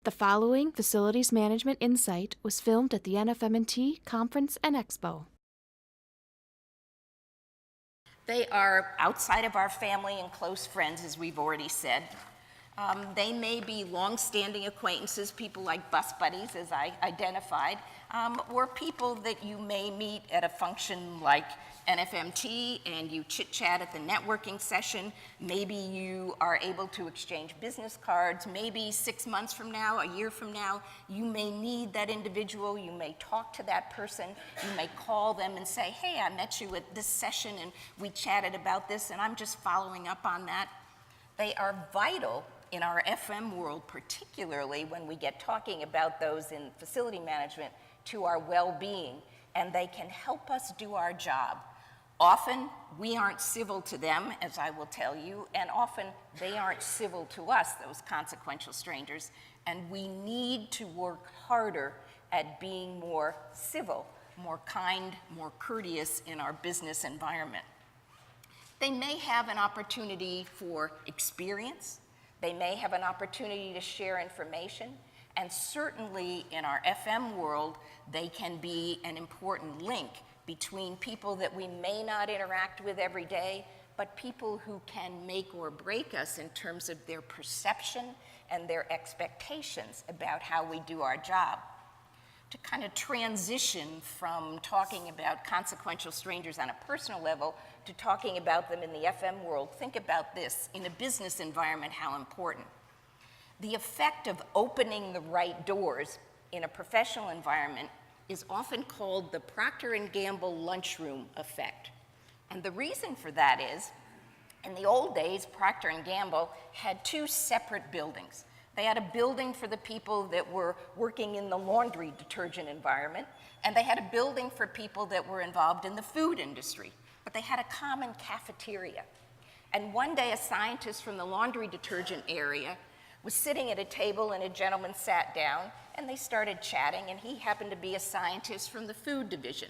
The following Facilities Management Insight was filmed at the NFMT Conference and Expo. They are outside of our family and close friends, as we've already said. They may be long-standing acquaintances, people like bus buddies, as I identified, or people that you may meet at a function like NFMT and you chit-chat at the networking session. Maybe you are able to exchange business cards. Maybe 6 months from now, a year from now, you may need that individual. You may talk to that person. You may call them and say, hey, I met you at this session and we chatted about this and I'm just following up on that. They are vital in our FM world, particularly when we get talking about those in facility management, to our well-being, and they can help us do our job. Often, we aren't civil to them, as I will tell you, and often they aren't civil to us, those consequential strangers, and we need to work harder at being more civil, more kind, more courteous in our business environment. They may have an opportunity for experience. They may have an opportunity to share information. And certainly in our FM world, they can be an important link between people that we may not interact with every day, but people who can make or break us in terms of their perception and their expectations about how we do our job. To kind of transition from talking about consequential strangers on a personal level to talking about them in the FM world, think about this. In a business environment, how important. The effect of opening the right doors in a professional environment is often called the Procter & Gamble lunchroom effect. And the reason for that is, in the old days, Procter & Gamble had two separate buildings. They had a building for the people that were working in the laundry detergent environment, and they had a building for people that were involved in the food industry. But they had a common cafeteria. And one day, a scientist from the laundry detergent area was sitting at a table, and a gentleman sat down, and they started chatting, and he happened to be a scientist from the food division.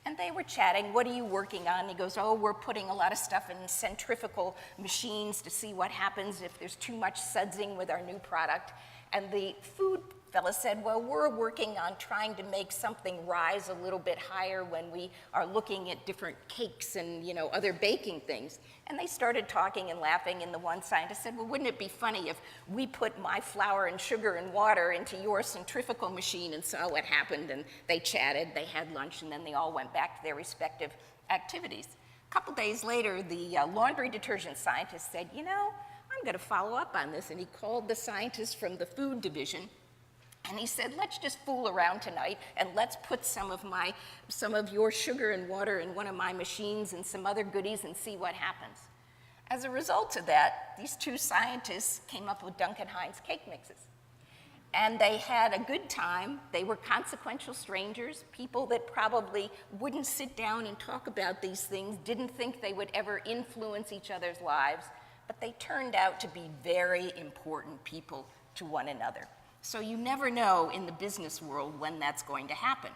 And they were chatting, what are you working on? And he goes, oh, we're putting a lot of stuff in centrifugal machines to see what happens if there's too much sudsing with our new product. And the food fella said, well, we're working on trying to make something rise a little bit higher when we are looking at different cakes and, other baking things. And they started talking and laughing, and the one scientist said, well, wouldn't it be funny if we put my flour and sugar and water into your centrifugal machine and saw what happened? And they chatted, they had lunch, and then they all went back to their respective activities. A couple days later, the laundry detergent scientist said, I'm going to follow up on this. And he called the scientist from the food division, and he said, let's just fool around tonight, and let's put some of your sugar and water in one of my machines and some other goodies and see what happens. As a result of that, these two scientists came up with Duncan Hines cake mixes. And they had a good time. They were consequential strangers, people that probably wouldn't sit down and talk about these things, didn't think they would ever influence each other's lives, but they turned out to be very important people to one another. So you never know in the business world when that's going to happen.